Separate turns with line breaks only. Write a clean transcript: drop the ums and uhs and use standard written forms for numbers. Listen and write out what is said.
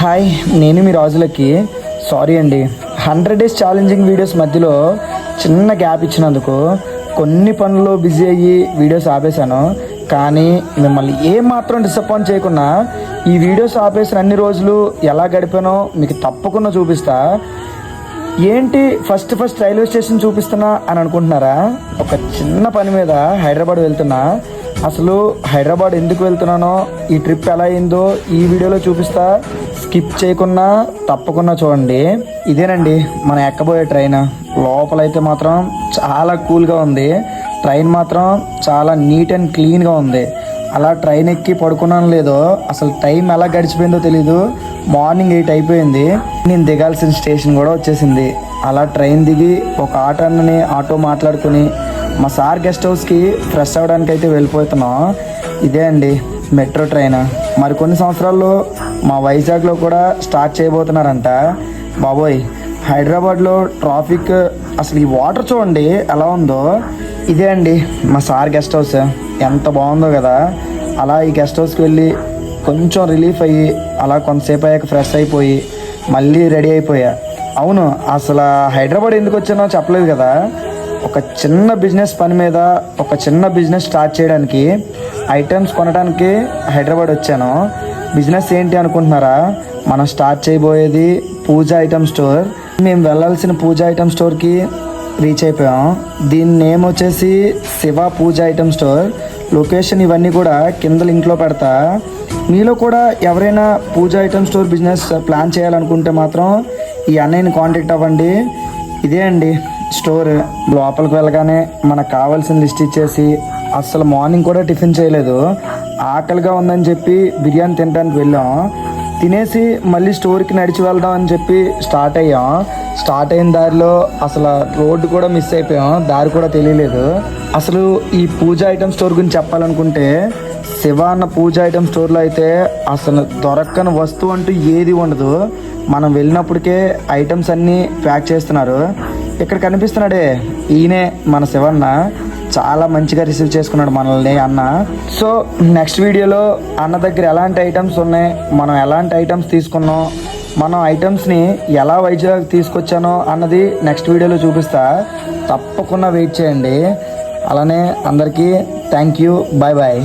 Hi, నేను మీ రాజులకి sorry అండి. 100 days challenging videos మధ్యలో చిన్న గ్యాప్ ఇచ్చినందుకు కొన్ని పనులు బిజీ అయ్యి వీడియోస్ ఆపేశాను. కానీ మిమ్మల్ని ఏమాత్రం డిసప్పాయింట్ చేయకుండా ఈ వీడియోస్ ఆపేసిన అన్ని రోజులు ఎలా గడిపానో మీకు తప్పకుండా చూపిస్తా. ఏంటి ఫస్ట్ రైల్వే స్టేషన్ చూపిస్తున్నా అని అనుకుంటున్నారా? ఒక చిన్న పని మీద హైదరాబాద్ వెళ్తున్నా. అసలు హైదరాబాద్ ఎందుకు వెళ్తున్నానో, ఈ ట్రిప్ ఎలా అయిందో ఈ వీడియోలో చూపిస్తా. స్కిప్ చేయకుండా తప్పకుండా చూడండి. ఇదేనండి మన ఎక్కబోయే ట్రైన్. లోపలైతే మాత్రం చాలా కూల్గా ఉంది. ట్రైన్ మాత్రం చాలా నీట్ అండ్ క్లీన్గా ఉంది. అలా ట్రైన్ ఎక్కి పడుకున్నాను లేదో అసలు టైం ఎలా గడిచిపోయిందో తెలీదు. మార్నింగ్ 8 అయిపోయింది. నేను దిగాల్సిన స్టేషన్ కూడా వచ్చేసింది. అలా ట్రైన్ దిగి ఒక ఆటో మాట్లాడుకుని మా సార్ గెస్ట్ హౌస్కి ఫ్రెష్ అవ్వడానికి అయితే వెళ్ళిపోతున్నాం. ఇదే అండి మెట్రో ట్రైన్. మరికొన్ని సంవత్సరాల్లో మా వైజాగ్లో కూడా స్టార్ట్ చేయబోతున్నారంట. బాబోయ్, హైదరాబాద్లో ట్రాఫిక్, అసలు ఈ వాటర్ చూడండి ఎలా ఉందో. ఇదే అండి మా సార్ గెస్ట్ హౌస్. ఎంత బాగుందో కదా. అలా ఈ గెస్ట్ హౌస్కి వెళ్ళి కొంచెం రిలీఫ్ అయ్యి అలా కొంతసేపు అయ్యాక ఫ్రెష్ అయిపోయి మళ్ళీ రెడీ అయిపోయా. అవును, అసలు హైదరాబాద్ ఎందుకు వచ్చానో చెప్పలేదు కదా. ఒక చిన్న బిజినెస్ పని మీద ఒక చిన్న బిజినెస్ స్టార్ట్ చేయడానికి, ఐటమ్స్ కొనడానికి హైదరాబాద్ వచ్చాను. బిజినెస్ ఏంటి అనుకుంటున్నారా? మనం స్టార్ట్ చేయబోయేది పూజ ఐటమ్ స్టోర్. మేము వెళ్ళాల్సిన పూజ ఐటమ్ స్టోర్కి రీచ్ అయిపోయాం. దీని నేమ్ వచ్చేసి శివ పూజ ఐటమ్ స్టోర్. లొకేషన్ ఇవన్నీ కూడా కింద లింక్లో పెడతా. మీలో కూడా ఎవరైనా పూజ ఐటమ్ స్టోర్ బిజినెస్ ప్లాన్ చేయాలనుకుంటే మాత్రం ఈ అన్నయ్యని కాంటాక్ట్ అవ్వండి. ఇదే అండి స్టోర్. లోపలికి వెళ్ళగానే మనకు కావాల్సిన లిస్ట్ ఇచ్చేసి, అసలు మార్నింగ్ కూడా టిఫిన్ చేయలేదు, ఆకలిగా ఉందని చెప్పి బిర్యానీ తినడానికి వెళ్ళాం. తినేసి మళ్ళీ స్టోర్కి నడిచి వెళ్దాం అని చెప్పి స్టార్ట్ అయ్యాం. స్టార్ట్ అయిన దారిలో అసలు రోడ్డు కూడా మిస్ అయిపోయాం, దారి కూడా తెలియలేదు. అసలు ఈ పూజ ఐటమ్ స్టోర్ గురించి చెప్పాలనుకుంటే, శివ అన్న పూజ ఐటమ్ స్టోర్లో అయితే అసలు దొరక్కని వస్తువు అంటూ ఏది ఉండదు. మనం వెళ్ళినప్పటికే ఐటమ్స్ అన్నీ ప్యాక్ చేస్తున్నారు. ఇక్కడ కనిపిస్తున్నాడే ఈయనే మన శివన్న. చాలా మంచిగా రిసీవ్ చేసుకున్నాడు మనల్ని అన్న. సో నెక్స్ట్ వీడియోలో అన్న దగ్గర ఎలాంటి ఐటమ్స్ ఉన్నాయి, మనం ఎలాంటి ఐటమ్స్ తీసుకున్నాం, మనం ఐటమ్స్ని ఎలా వైజాగ్ తీసుకొచ్చానో అన్నది నెక్స్ట్ వీడియోలో చూపిస్తా. తప్పకుండా వెయిట్ చేయండి. అలానే అందరికీ థ్యాంక్ యూ. Bye bye.